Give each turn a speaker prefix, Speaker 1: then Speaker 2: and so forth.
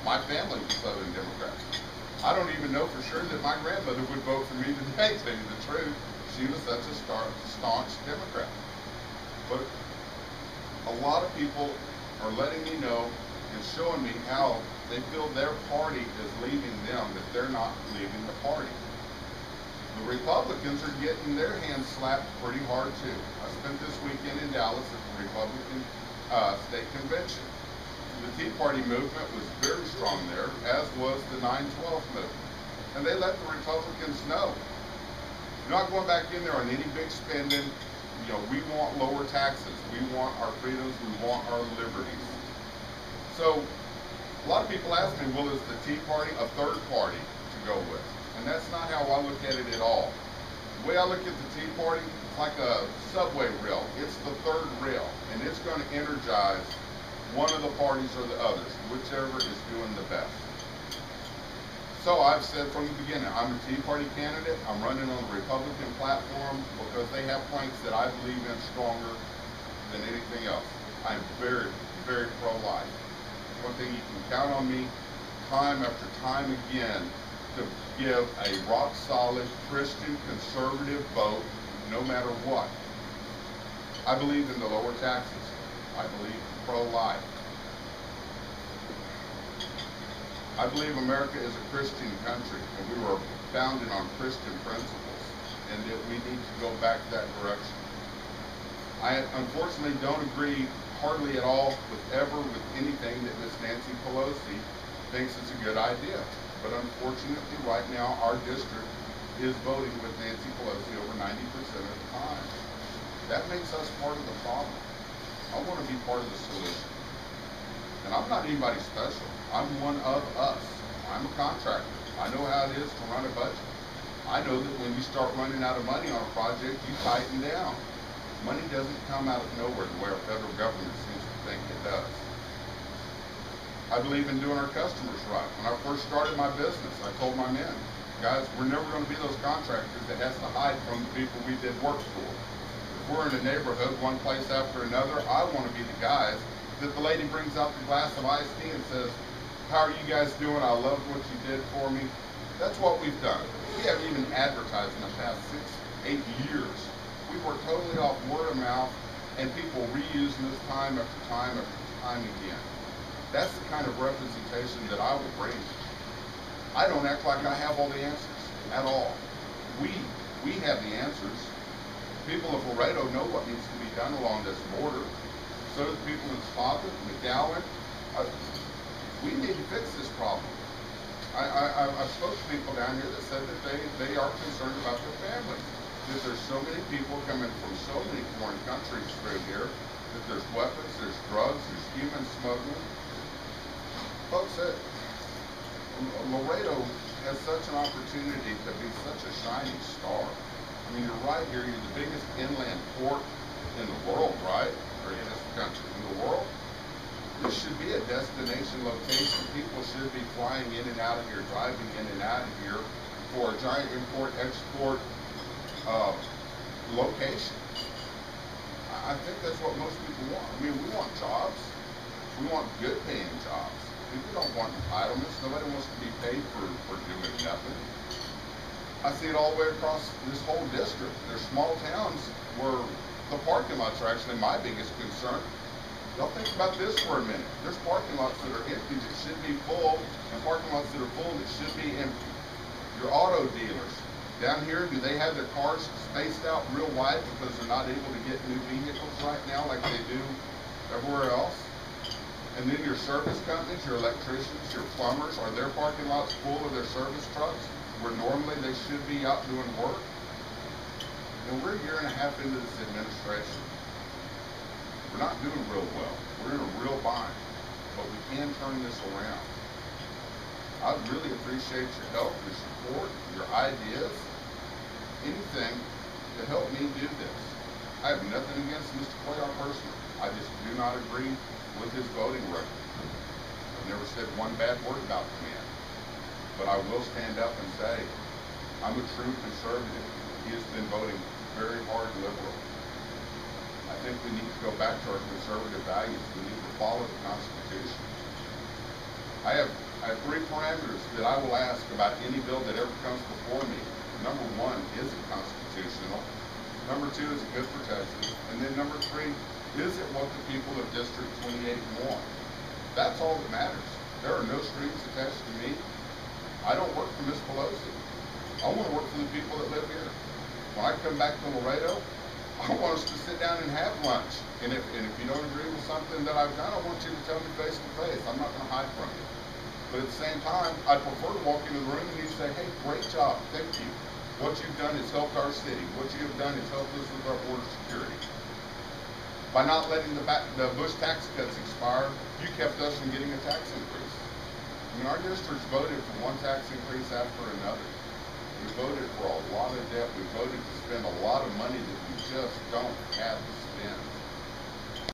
Speaker 1: My family was voting Democrat. I don't even know for sure that my grandmother would vote for me today, to tell you the truth. She was such a staunch Democrat. But a lot of people are letting me know and showing me how they feel their party is leaving them, that they're not leaving the party. The Republicans are getting their hands slapped pretty hard too. I spent this weekend in Dallas at the Republican state convention. The Tea Party movement was very strong there, as was the 9/12 movement. And they let the Republicans know, you're not going back in there on any big spending. You know, we want lower taxes. We want our freedoms. We want our liberties. So a lot of people ask me, well, is the Tea Party a third party to go with? And that's not how I look at it at all. The way I look at the Tea Party, it's like a subway rail. It's the third rail, and it's going to energize one of the parties or the others, whichever is doing the best. So I've said from the beginning, I'm a Tea Party candidate. I'm running on the Republican platform because they have planks that I believe in stronger than anything else. I'm very, very pro-life. One thing you can count on me, time after time again, to give a rock-solid Christian conservative vote, no matter what. I believe in the lower taxes. I believe in pro-life. I believe America is a Christian country, and we were founded on Christian principles, and that we need to go back that direction. I unfortunately don't agree hardly at all with anything that Miss Nancy Pelosi thinks is a good idea. But unfortunately, right now, our district is voting with Nancy Pelosi over 90% of the time. That makes us part of the problem. I want to be part of the solution. And I'm not anybody special. I'm one of us. I'm a contractor. I know how it is to run a budget. I know that when you start running out of money on a project, you tighten down. Money doesn't come out of nowhere the way our federal government seems to think it does. I believe in doing our customers right. When I first started my business, I told my men, guys, we're never going to be those contractors that has to hide from the people we did work for. If we're in a neighborhood, one place after another, I want to be the guys that the lady brings out the glass of iced tea and says, how are you guys doing? I love what you did for me. That's what we've done. We haven't even advertised in the past 6, 8 years. We were totally off word of mouth, and people reusing this time after time after time again. That's the kind of representation that I will bring. I don't act like I have all the answers at all. We have the answers. People of Laredo know what needs to be done along this border. So do the people in Spofford, McAllen. We need to fix this problem. I've spoken to people down here that said that they are concerned about their families. That there's so many people coming from so many foreign countries through here, that there's weapons, there's drugs, there's human smuggling. Folks, Laredo has such an opportunity to be such a shining star. I mean, you're right here, you're the biggest inland port in the world, right? Or in this country, in the world. This should be a destination location. People should be flying in and out of here, driving in and out of here for a giant import-export location. I think that's what most people want. I mean, we want jobs. We want good paying jobs. People don't want entitlements. Nobody wants to be paid for doing nothing. I see it all the way across this whole district. There's small towns where the parking lots are actually my biggest concern. Y'all think about this for a minute. There's parking lots that are empty that should be full, and parking lots that are full that should be empty. Your auto dealers. Down here, do they have their cars spaced out real wide because they're not able to get new vehicles right now like they do everywhere else? And then your service companies, your electricians, your plumbers, are their parking lots full of their service trucks where normally they should be out doing work? And we're a year and a half into this administration. We're not doing real well. We're in a real bind, but we can turn this around. I'd really appreciate your help, your support, your ideas, anything to help me do this. I have nothing against Mr. Cuellar personally. I just do not agree with his voting record. I've never said one bad word about the man, but I will stand up and say, I'm a true conservative. He has been voting very hard liberal. I think we need to go back to our conservative values. We need to follow the Constitution. I have I have three parameters that I will ask about any bill that ever comes before me. Number one, is it constitutional? Number two, is it good for Texas? And then number three, is it what the people of District 28 want? That's all that matters. There are no strings attached to me. I don't work for Ms. Pelosi. I want to work for the people that live here. When I come back to Laredo, I want us to sit down and have lunch. And if you don't agree with something that I've done, I want you to tell me face to face. I'm not going to hide from you. But at the same time, I prefer to walk into the room and you say, hey, great job, thank you. What you've done has helped our city. What you have done has helped us with our border security. By not letting the Bush tax cuts expire, you kept us from getting a tax increase. I mean, our districts voted for one tax increase after another. We voted for a lot of debt. We voted to spend a lot of money that we just don't have the